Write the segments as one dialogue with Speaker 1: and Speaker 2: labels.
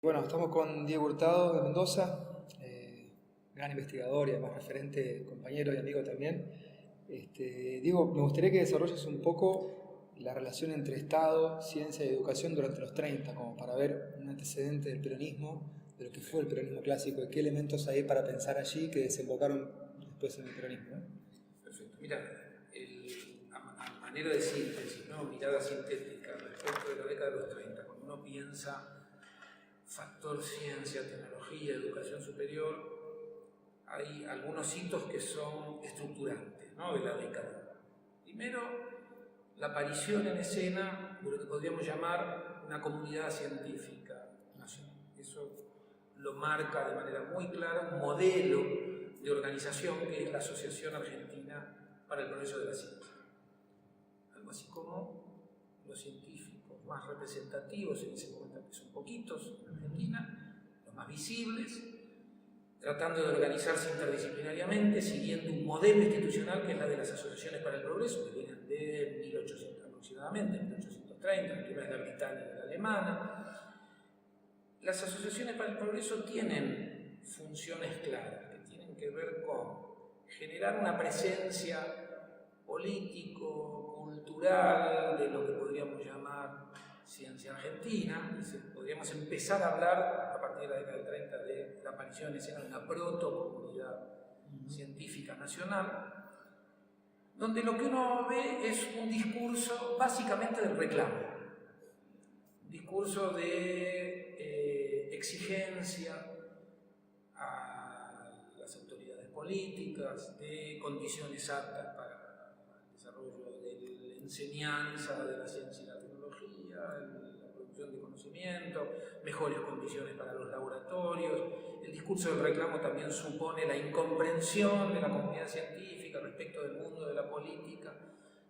Speaker 1: Bueno, estamos con Diego Hurtado de Mendoza, gran investigador y además referente, compañero y amigo también. Diego, me gustaría que desarrolles un poco la relación entre Estado, ciencia y educación durante los 30, como para ver un antecedente del peronismo, de lo que fue el peronismo clásico, y qué elementos hay para pensar allí que desembocaron después en el peronismo, ¿no?
Speaker 2: Perfecto. Mira, a manera de síntesis, ¿no? Mirada sintética respecto de la década de los 30, cuando uno piensa factor ciencia, tecnología, educación superior, hay algunos hitos que son estructurantes, ¿no?, de la década. Primero, la aparición en escena de lo que podríamos llamar una comunidad científica nacional. Eso lo marca de manera muy clara un modelo de organización que es la Asociación Argentina para el Progreso de la Ciencia. Algo así como los científicos más representativos en ese momento, que son poquitos en Argentina, los más visibles, tratando de organizarse interdisciplinariamente, siguiendo un modelo institucional que es la de las asociaciones para el progreso, que vienen de 1800 aproximadamente, 1830, la primera es la británica y la alemana. Las asociaciones para el progreso tienen funciones claras, que tienen que ver con generar una presencia político-cultural de lo que podríamos llamar ciencia argentina. Podríamos empezar a hablar a partir de la década del 30 de la aparición en escena de una protocomunidad científica nacional, donde lo que uno ve es un discurso básicamente del reclamo, un discurso de exigencia a las autoridades políticas, de condiciones aptas para desarrollo de la enseñanza de la ciencia y la tecnología, la producción de conocimiento, mejores condiciones para los laboratorios. El discurso del reclamo también supone la incomprensión de la comunidad científica respecto del mundo de la política,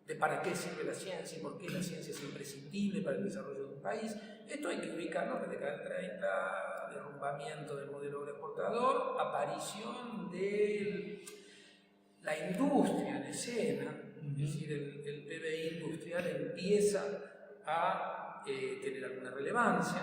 Speaker 2: de para qué sirve la ciencia y por qué la ciencia es imprescindible para el desarrollo de un país. Esto hay que ubicarlo en la década del 30, derrumbamiento del modelo agroexportador, aparición de la industria en escena. Es decir, el PBI industrial empieza a tener alguna relevancia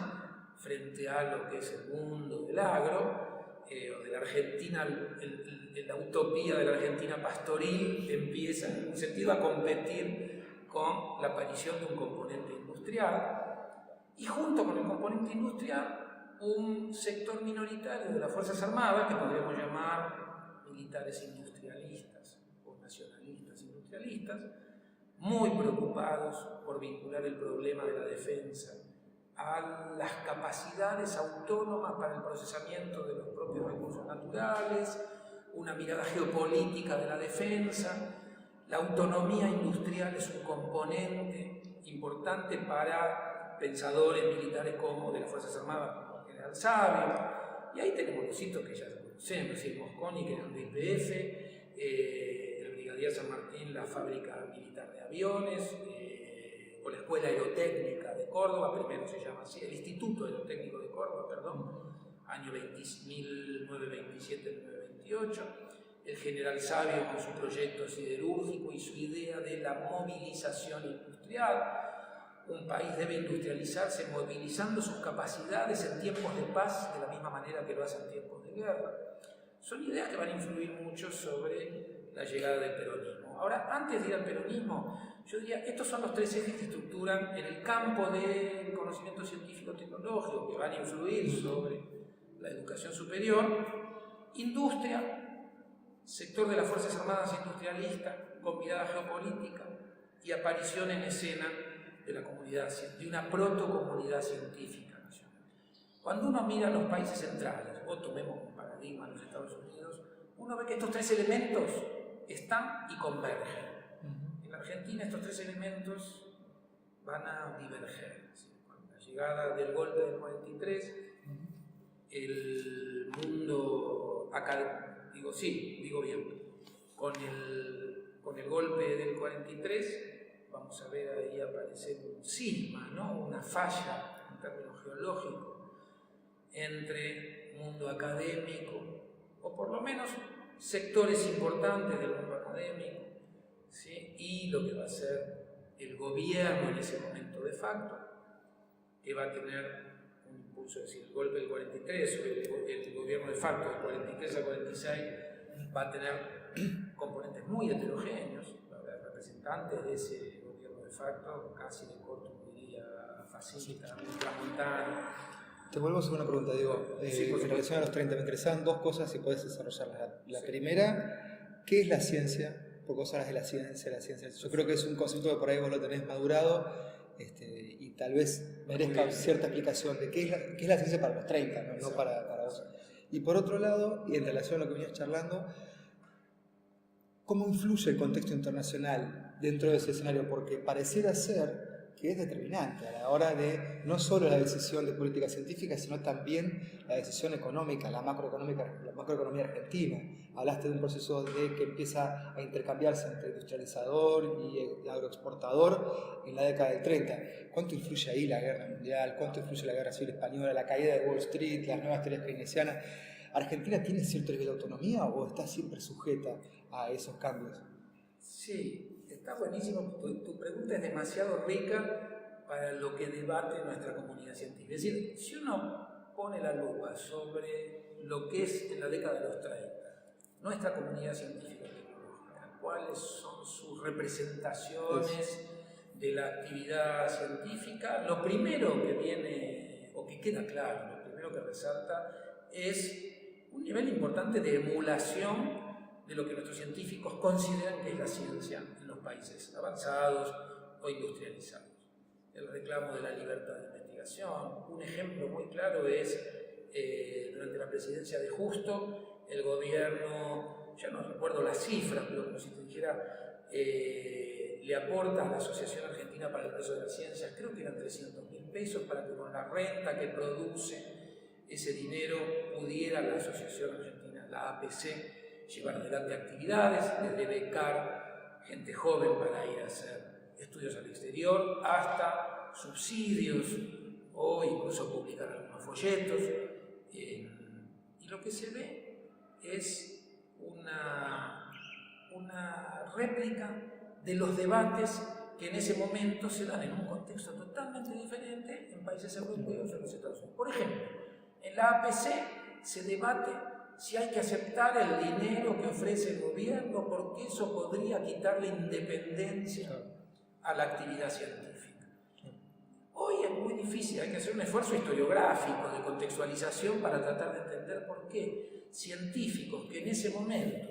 Speaker 2: frente a lo que es el mundo del agro, o de la Argentina, la utopía de la Argentina pastoril empieza en un sentido a competir con la aparición de un componente industrial, y junto con el componente industrial un sector minoritario de las Fuerzas Armadas que podríamos llamar militares industrialistas o nacionalistas industrialistas, muy preocupados por vincular el problema de la defensa a las capacidades autónomas para el procesamiento de los propios recursos naturales, una mirada geopolítica de la defensa. La autonomía industrial es un componente importante para pensadores militares como de las Fuerzas Armadas, como el general Sabio. Y ahí tenemos los hitos que ya conocemos, el Mosconi, que era un YPF, el Brigadier San Martín, la fábrica militar de aviones, o la Escuela Aerotécnica de Córdoba, primero se llama así, el Instituto Aerotécnico de Córdoba, perdón, año 1927-1928, el general Sabio con su proyecto siderúrgico y su idea de la movilización industrial. Un país debe industrializarse movilizando sus capacidades en tiempos de paz de la misma manera que lo hace en tiempos de guerra. Son ideas que van a influir mucho sobre la llegada del peronismo. Ahora, antes de ir al peronismo, yo diría, estos son los tres ejes que estructuran en el campo del conocimiento científico-tecnológico que van a influir sobre la educación superior: industria, sector de las Fuerzas Armadas industrialistas con mirada geopolítica, y aparición en escena de la comunidad, de una protocomunidad científica nacional. Cuando uno mira los países centrales, o tomemos un paradigma en los Estados Unidos, uno ve que estos tres elementos están y convergen. En la Argentina estos tres elementos van a diverger. Con la llegada del golpe del 43, el mundo académico, con el golpe del 43, vamos a ver ahí aparecer un cisma, ¿no?, una falla en términos geológicos entre mundo académico, o por lo menos sectores importantes del mundo académico, ¿sí?, y lo que va a ser el gobierno en ese momento de facto, que va a tener un impulso, es decir, el golpe del 43 o el gobierno de facto del 43 al 46 va a tener componentes muy heterogéneos, va a haber representantes de ese gobierno de facto, casi de corte, diría, fascista, ultramontano.
Speaker 1: Te vuelvo a hacer una pregunta, Diego.
Speaker 2: Sí,
Speaker 1: en relación a los 30, me interesaban dos cosas si puedes desarrollarlas. La primera, ¿qué es la ciencia? Porque vos hablas de la ciencia. Yo creo que es un concepto que por ahí vos lo tenés madurado y tal vez merezca cierta explicación de qué es la ciencia para los 30, no para vos. Y por otro lado, y en relación a lo que venías charlando, ¿cómo influye el contexto internacional dentro de ese escenario? Porque pareciera ser que es determinante a la hora de no solo la decisión de política científica, sino también la decisión económica, la macroeconomía argentina. Hablaste de un proceso que empieza a intercambiarse entre industrializador y agroexportador en la década del 30. ¿Cuánto influye ahí la guerra mundial? ¿Cuánto influye la guerra civil española, la caída de Wall Street, las nuevas teorías keynesianas? ¿Argentina tiene cierto nivel de autonomía o está siempre sujeta a esos cambios?
Speaker 2: Sí, está buenísimo. Tu pregunta es demasiado rica para lo que debate nuestra comunidad científica. Es decir, si uno pone la lupa sobre lo que es en la década de los 30, nuestra comunidad científica y tecnológica, cuáles son sus representaciones de la actividad científica, lo primero que viene, o que queda claro, lo primero que resalta es un nivel importante de emulación de lo que nuestros científicos consideran que es la ciencia en los países avanzados o industrializados. El reclamo de la libertad de investigación. Un ejemplo muy claro es durante la presidencia de Justo, el gobierno, ya no recuerdo las cifras, pero como si te dijera, le aporta a la Asociación Argentina para el Progreso de las Ciencias, creo que eran 300.000 pesos para que con la renta que produce ese dinero pudiera la Asociación Argentina, la APC, llevar adelante actividades, desde becar gente joven para ir a hacer estudios al exterior, hasta subsidios o incluso publicar algunos folletos. Y lo que se ve es una réplica de los debates que en ese momento se dan en un contexto totalmente diferente en países europeos o en los Estados Unidos. Por ejemplo, en la APC se debate si hay que aceptar el dinero que ofrece el gobierno porque eso podría quitarle independencia a la actividad científica. Hoy es muy difícil, hay que hacer un esfuerzo historiográfico de contextualización para tratar de entender por qué científicos que en ese momento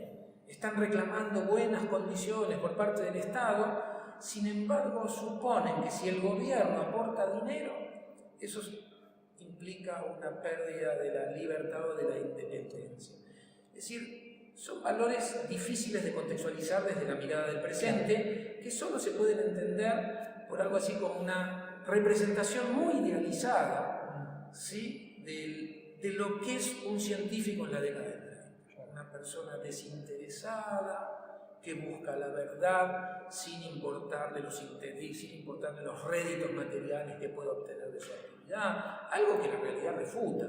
Speaker 2: están reclamando buenas condiciones por parte del Estado, sin embargo suponen que si el gobierno aporta dinero, eso implica una pérdida de la libertad o de la independencia. Es decir, son valores difíciles de contextualizar desde la mirada del presente, que solo se pueden entender por algo así como una representación muy idealizada, ¿sí?, de lo que es un científico en la década del 30. Una persona desinteresada, que busca la verdad sin importarle los réditos materiales que pueda obtener de su actividad, algo que la realidad refuta.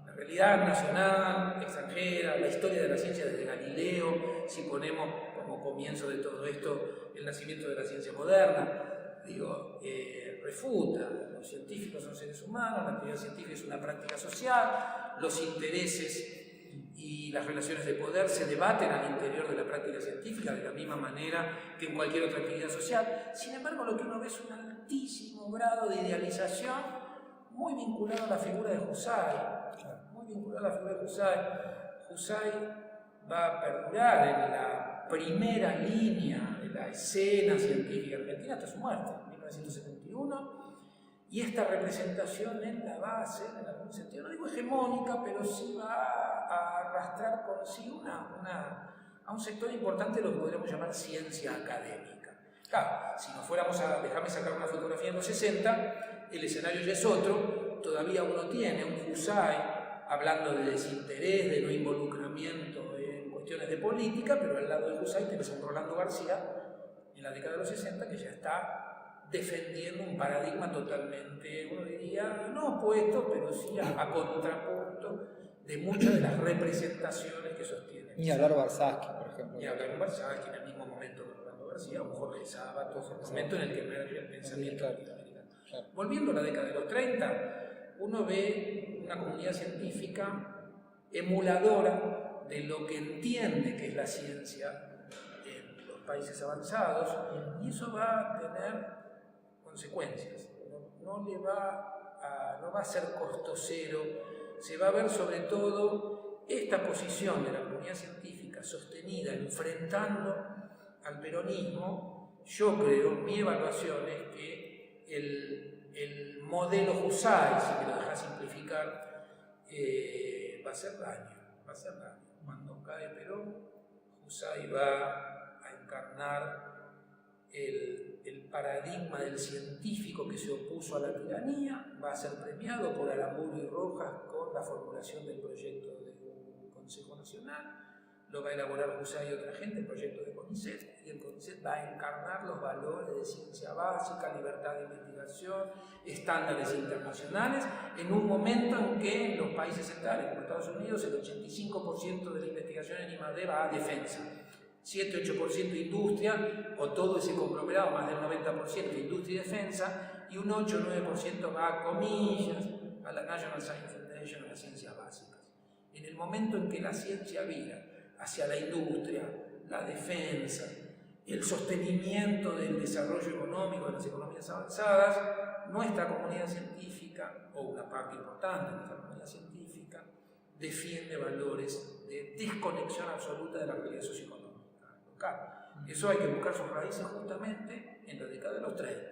Speaker 2: La realidad nacional, extranjera, la historia de la ciencia desde Galileo, si ponemos como comienzo de todo esto el nacimiento de la ciencia moderna, refuta. Los científicos son seres humanos, la actividad científica es una práctica social, los intereses y las relaciones de poder se debaten al interior de la práctica científica de la misma manera que en cualquier otra actividad social. Sin embargo, lo que uno ve es un altísimo grado de idealización muy vinculado a la figura de Husay. Husay va a perdurar en la primera línea de la escena científica argentina hasta su muerte, en 1971. Y esta representación él la va a hacer en algún sentido, no digo hegemónica, pero sí va a arrastrar consigo a un sector importante de lo que podríamos llamar ciencia académica. Claro, si nos fuéramos a dejarme sacar una fotografía en los 60, el escenario ya es otro. Todavía uno tiene un Husay hablando de desinterés, de no involucramiento en cuestiones de política, pero al lado de Husay tenés a un Rolando García en la década de los 60 que ya está defendiendo un paradigma totalmente, uno diría, no opuesto, pero sí a contrapunto de muchas de las representaciones que sostienen.
Speaker 1: Ni hablar Barsaski, por ejemplo.
Speaker 2: Ni hablar Barsaski en el mismo momento que Rolando García, un Jorge Sábato, el momento en el que emerge el pensamiento latinoamericano. Claro. Volviendo a la década de los 30, uno ve una comunidad científica emuladora de lo que entiende que es la ciencia en los países avanzados, y eso va a tener consecuencias. No va a ser costo cero, se va a ver sobre todo esta posición de la comunidad científica sostenida, enfrentando al peronismo. Yo creo, mi evaluación es que el modelo Husay, si me lo dejas simplificar, va a hacer daño. Cuando cae Perón, Husay va a encarnar el paradigma del científico que se opuso a la tiranía, va a ser premiado por Aramburu y Rojas con la formulación del proyecto del Consejo Nacional, lo va a elaborar Husay y otra gente, el proyecto de CONICET, y el CONICET va a encarnar los valores de ciencia básica, libertad de investigación, estándares internacionales, en un momento en que en los países centrales, como Estados Unidos, el 85% de la investigación en I+D va a defensa, 7-8% industria, o todo ese conglomerado, más del 90% industria y defensa, y un 8-9% va a comillas, a la National Science Foundation, a las ciencias básicas. En el momento en que la ciencia vira hacia la industria, la defensa, el sostenimiento del desarrollo económico de las economías avanzadas, nuestra comunidad científica, o una parte importante de nuestra comunidad científica, defiende valores de desconexión absoluta de la realidad socioeconómica local. Eso hay que buscar sus raíces justamente en la década de los 30.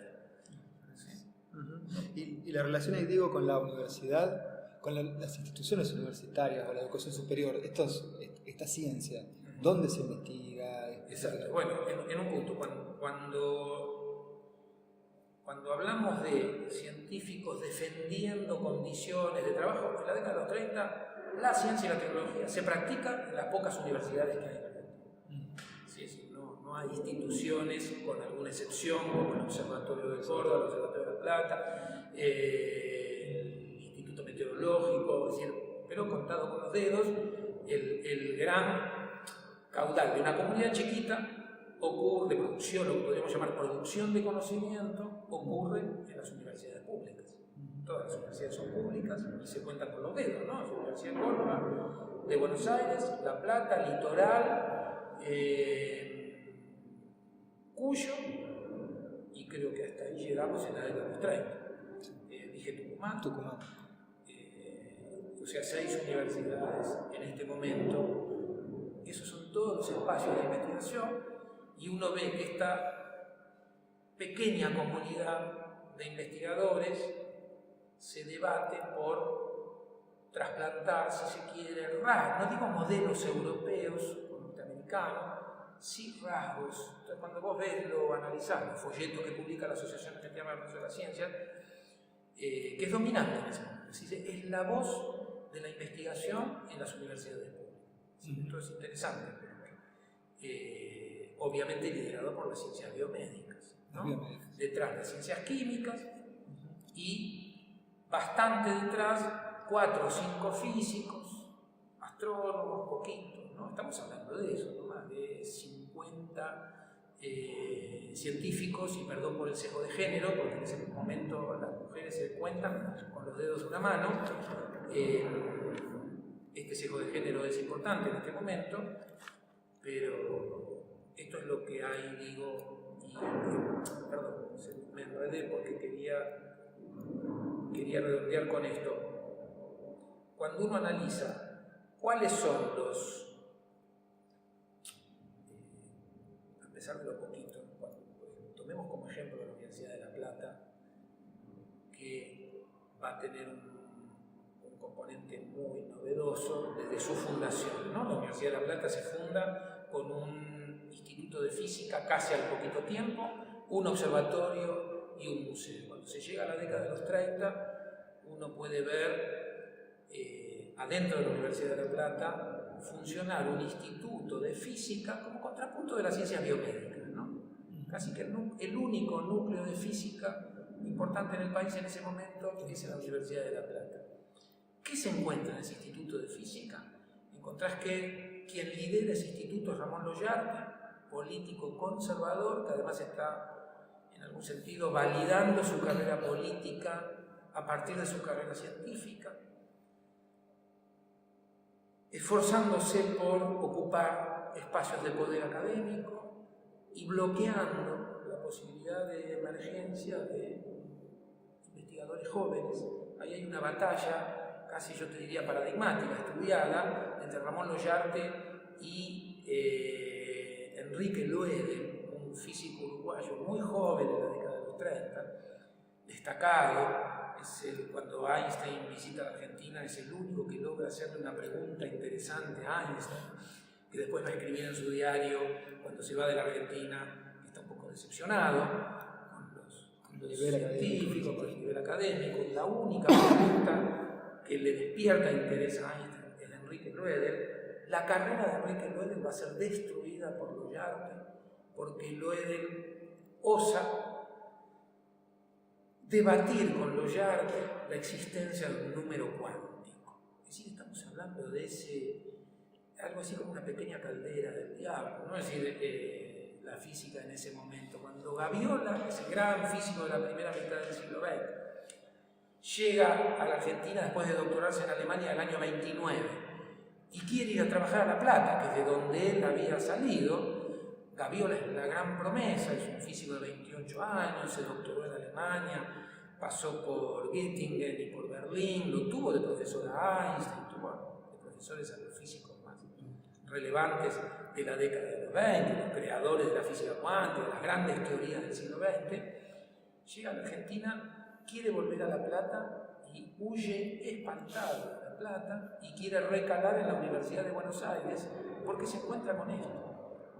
Speaker 2: ¿Sí?
Speaker 1: Y la relación ahí, digo, con la universidad, con las instituciones universitarias o la educación superior, esta ciencia, ¿dónde se investiga?
Speaker 2: Exacto. Bueno, en un punto, cuando hablamos de científicos defendiendo condiciones de trabajo, en la década de los 30, la ciencia y la tecnología se practican en las pocas universidades que hay en Argentina. No hay instituciones, con alguna excepción, como el Observatorio de Córdoba, el Observatorio de La Plata, el Instituto Meteorológico, es decir, pero contado con los dedos, el gran caudal de una comunidad chiquita ocurre, de producción, lo que podríamos llamar producción de conocimiento, ocurre en las universidades públicas. Todas las universidades son públicas y se cuentan con los dedos, ¿no? La Universidad de Córdoba, de Buenos Aires, La Plata, Litoral, Cuyo, y creo que hasta ahí llegamos en la década de los 30. Dije Tucumán. O sea, 6 universidades en este momento. Esos son todos los espacios de investigación, y uno ve que esta pequeña comunidad de investigadores se debate por trasplantar, si se quiere, no digo modelos europeos o norteamericanos, sí rasgos. Entonces, cuando vos ves, lo analizás, el folleto que publica la Asociación Argentina de la Ciencia, que es dominante en ese momento, es la voz de la investigación en las universidades públicas. Esto es interesante, obviamente liderado por las ciencias biomédicas, ¿no? Detrás de ciencias químicas, y bastante detrás 4 o 5 físicos, astrónomos, poquitos, ¿no? Estamos hablando de eso, ¿no? Más de 50 científicos, y perdón por el sesgo de género, porque en ese momento las mujeres se cuentan con los dedos de una mano. Este sesgo de género es importante en este momento, pero esto es lo que hay, digo, y perdón, me enredé porque quería redondear con esto. Cuando uno analiza cuáles son los, a pesar de lo poquito, tomemos como ejemplo la Universidad de La Plata, que va a tener un componente muy novedoso desde su fundación, ¿no? La Universidad de La Plata se funda con un instituto de física casi al poquito tiempo, un observatorio y un museo. Cuando se llega a la década de los 30, uno puede ver adentro de la Universidad de La Plata funcionar un instituto de física como contrapunto de las ciencias biomédicas, ¿no? Casi que el único núcleo de física importante en el país en ese momento es en la Universidad de La Plata. ¿Qué se encuentra en ese instituto de física? Encontrás que quien lidera ese instituto es Ramón Loyarte, político conservador, que además está en algún sentido validando su carrera política a partir de su carrera científica, esforzándose por ocupar espacios de poder académico y bloqueando la posibilidad de emergencia de investigadores jóvenes. Ahí hay una batalla, casi yo te diría paradigmática, estudiada, entre Ramón Loyarte y Enrique Loede, un físico uruguayo muy joven en la década de los 30, destacado. Cuando Einstein visita la Argentina, es el único que logra hacerle una pregunta interesante a Einstein, que después va a escribir en su diario, cuando se va de la Argentina, que está un poco decepcionado con los científicos, con el nivel académico. La única pregunta que le despierta interés a Einstein es de Enrique Loeder. La carrera de Enrique Loeder va a ser destruida por Loyarte, porque Loeder osa debatir con Loyarte la existencia de un número cuántico. Es decir, estamos hablando de algo así como una pequeña caldera del diablo, ¿no? Es decir, la física en ese momento. Cuando Gaviola, ese gran físico de la primera mitad del siglo XX, llega a la Argentina después de doctorarse en Alemania el año 29 y quiere ir a trabajar a La Plata, que es de donde él había salido. Gaviola es la gran promesa, es un físico de 28 años, se doctoró en Alemania, pasó por Göttingen y por Berlín, lo tuvo de profesor a Einstein, tuvo de profesores a los físicos más relevantes de la década de los 20, los creadores de la física cuántica, las grandes teorías del siglo XX. Llega a la Argentina, quiere volver a La Plata y huye espantado de La Plata y quiere recalar en la Universidad de Buenos Aires porque se encuentra con esto,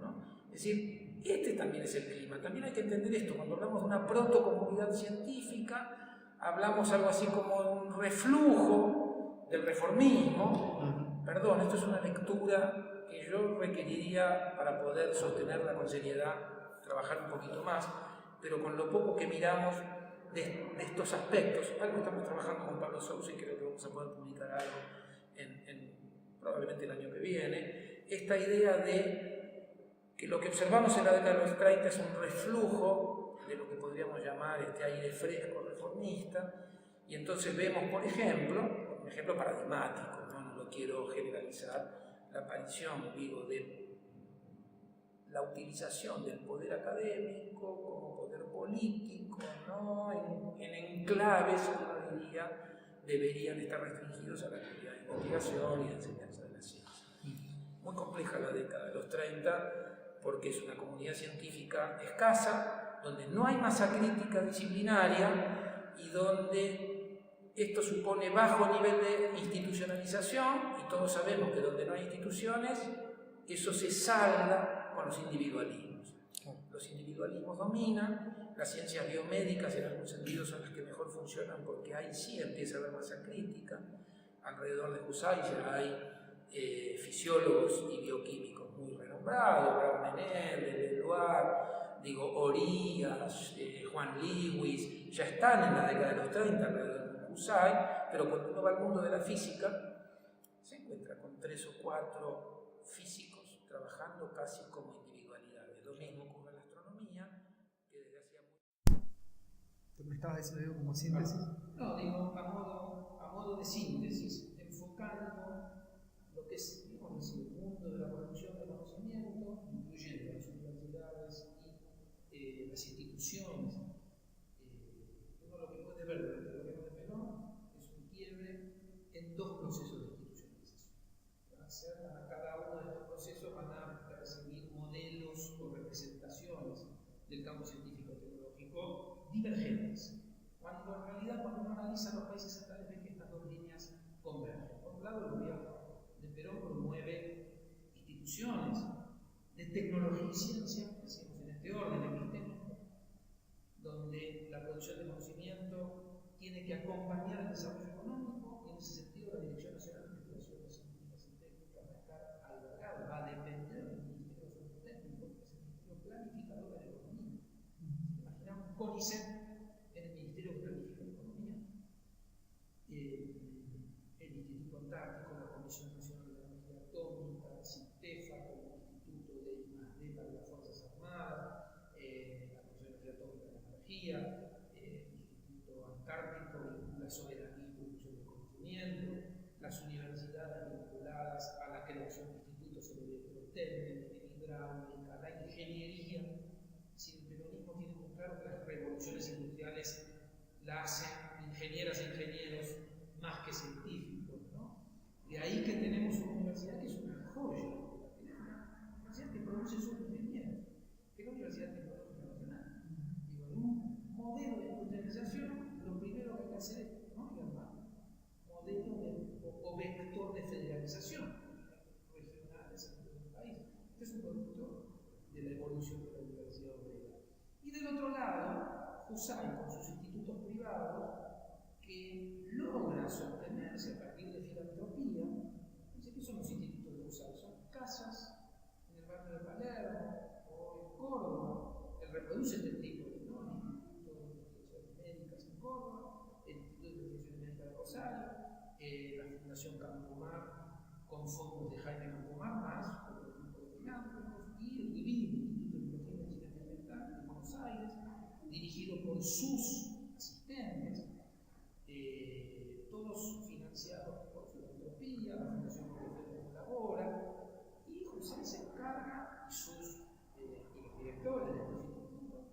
Speaker 2: ¿no? Es decir, este también es el clima. También hay que entender esto. Cuando hablamos de una protocomunidad científica, hablamos algo así como de un reflujo del reformismo. Perdón, esto es una lectura que yo requeriría para poder sostenerla con seriedad, trabajar un poquito más, pero con lo poco que miramos de estos aspectos. Algo estamos trabajando con Pablo Sousa y creo que vamos a poder publicar algo probablemente el año que viene. Esta idea de que lo que observamos en la década de los 30 es un reflujo de lo que podríamos llamar este aire fresco reformista, y entonces vemos, por ejemplo, un ejemplo paradigmático, no lo quiero generalizar, la aparición, digo, de la utilización del poder académico como poder político, ¿no? en enclaves, uno diría, deberían estar restringidos a la actividad de investigación y de enseñanza de la ciencia. Muy compleja la década de los 30, porque es una comunidad científica escasa, donde no hay masa crítica disciplinaria y donde esto supone bajo nivel de institucionalización, y todos sabemos que donde no hay instituciones, eso se salda con los individualismos. Los individualismos dominan, las ciencias biomédicas en algún sentido son las que mejor funcionan porque ahí sí empieza a haber masa crítica. Alrededor de Husserl ya hay fisiólogos y bioquímicos muy renombrados, Brown Menendez, Leloir, Orías, Juan Lewis, ya están en la década de los 30 alrededor de Husserl, pero cuando uno va al mundo de la física, se encuentra con 3 o 4 físicos trabajando casi como individualidades. Lo mismo ocurre en la astronomía, que desde hacía mucho...
Speaker 1: ¿Me estabas diciendo como síntesis?
Speaker 2: No, digo a modo de síntesis, enfocando lo que es, digamos, el mundo de la producción de conocimiento, incluyendo las universidades y las instituciones. Uno lo que puede ver durante el gobierno de Perón es un quiebre en 2 procesos de institucionalización. A cada uno de estos procesos van a recibir modelos o representaciones del campo científico-tecnológico divergentes. Cuando en realidad, cuando uno analiza los países centrales, ve que estas 2 líneas convergen. Por un lado, el gobierno de Perón promueve instituciones de tecnología y ciencia, decimos en este orden epistémico, donde la producción de conocimiento tiene que acompañar el desarrollo económico, y en ese sentido la Dirección Nacional de Investigaciones Científicas y Técnicas va a estar albergada, va a depender del Ministerio de Asuntos Técnicos, que es el Ministerio Planificador de la Economía. Imaginamos un CONICET en el Ministerio que planifica la economía, el Instituto Antártico, la Comisión Nacional de la Energía Atómica, CITEFA como Instituto de I+D para las Fuerzas Armadas, la Comisión de Energía Atómica y la Energía, el Instituto Antártico vincula nacen ingenieras e ingenieros más que científicos, ¿no? De ahí que tenemos una universidad que es una joya, una universidad que produce solo ingenieros, que es la Universidad Tecnológica Nacional. Digo, en un modelo de industrialización, lo primero que hay que hacer es, ¿no? Modelo o vector de federalización regionales en todo el país. Este es un producto de la evolución de la Universidad Obrera. Y del otro lado, USAID con sus institutos privados que logran sostenerse a partir de filantropía. Dice que son los institutos de USAID, son casas en el barrio de Palermo o en Córdoba, que reproduce este tipo de, ¿no? Instituto de Investigaciones Médicas en Córdoba, el Instituto de Investigaciones Médicas de Rosario, la Fundación Campomar con fondos de Jaime Campomar, más otro grupo de filántropos, y el Instituto de Investigación Ambiental de Buenos Aires, dirigido por sus asistentes, todos financiados por filantropía, la Fundación Colegio colabora, y José se encarga, y los directores de estos institutos,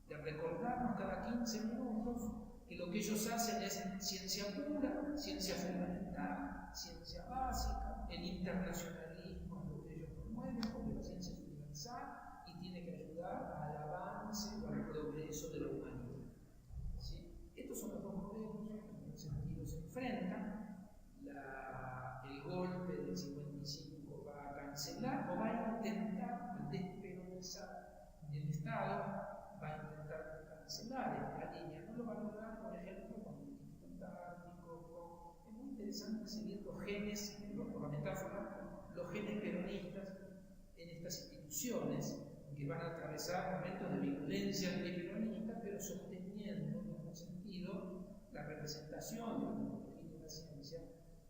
Speaker 2: de recordarnos cada 15 minutos que lo que ellos hacen es ciencia pura, ciencia fundamental, ciencia básica, el internacionalismo es lo que ellos promueven, porque la ciencia es universal y tiene que ayudar al avance o al progreso de la humanidad. ¿Sí? Estos son los dos modelos, en un sentido se enfrentan. El golpe del 55 va a cancelar o va a intentar desperonizar el Estado, va a intentar cancelar esta línea. No lo va a lograr, por ejemplo, con el Instituto Antártico. Es muy interesante seguir los genes, por la metáfora, los genes peronistas en estas instituciones que van a atravesar momentos de virulencia antiperonista, pero sosteniendo en algún sentido la representación de la tecnología y de la ciencia.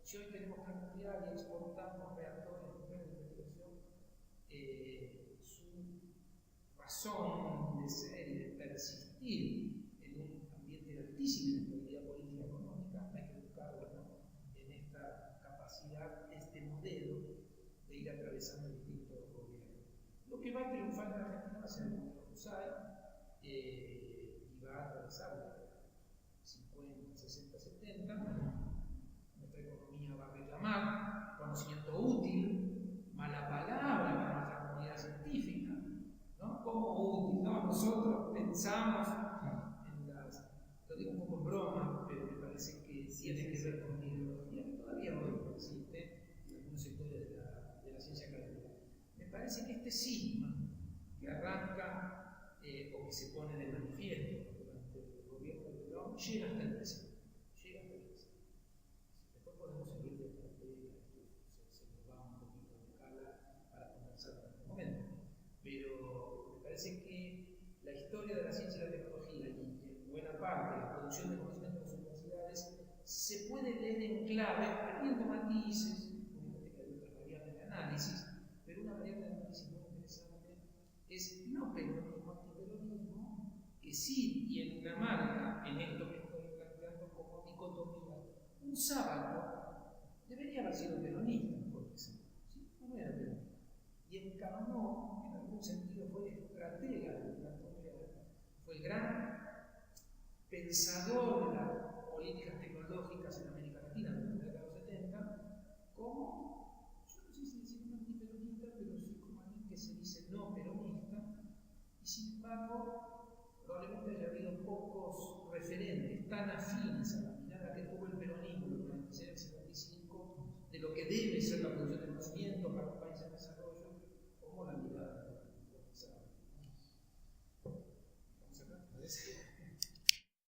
Speaker 2: Si hoy tenemos guerra mundial y exportamos reactores nucleares de investigación, su razón de ser y de persistir en un ambiente de altísima inestabilidad política y económica, hay que buscarlo, ¿no? En esta capacidad, este modelo de ir atravesando distintos gobiernos. Lo que va a triunfar en Argentina va a ser el modelo USAID, y va a atravesar los 50, 60, 70. Nuestra economía va a reclamar conocimiento útil, mala palabra para nuestra comunidad científica, ¿no? Como útil, ¿no? Nosotros pensamos en las, lo digo un poco en broma, pero me parece que tiene que ver con una ideología que todavía hoy existe en algunos sectores de la ciencia académica. Me parece que este cisma que arranca o que se pone de manifiesto durante el gobierno de Perón llega hasta el presente. Después podemos seguir de estrategia, se nos va un poquito de escala para conversar en este momento. Pero me parece que la historia de la ciencia y la tecnología y en buena parte la producción de conocimiento en las universidades se puede leer en clave, perdiendo matices, obviamente que hay otras variables de análisis, pero una variable de análisis muy interesante es no peronismo, antiperonismo, que sí tiene una marca en esto que estoy planteando como dicotomía. Un sábado debería haber sido peronista, por ejemplo, ¿sí? No era peronista. Y encarnó, en algún sentido, fue estratega del plan Contreras, fue el gran pensador de las políticas tecnológicas en América Latina en la década de los 70, como, yo no sé si decir un antiperonista, pero sí como alguien que se dice no peronista, y sin embargo, probablemente haya habido pocos referentes tan afines a la mirada que tuvo el peronismo durante el 55 de lo que debe ser la producción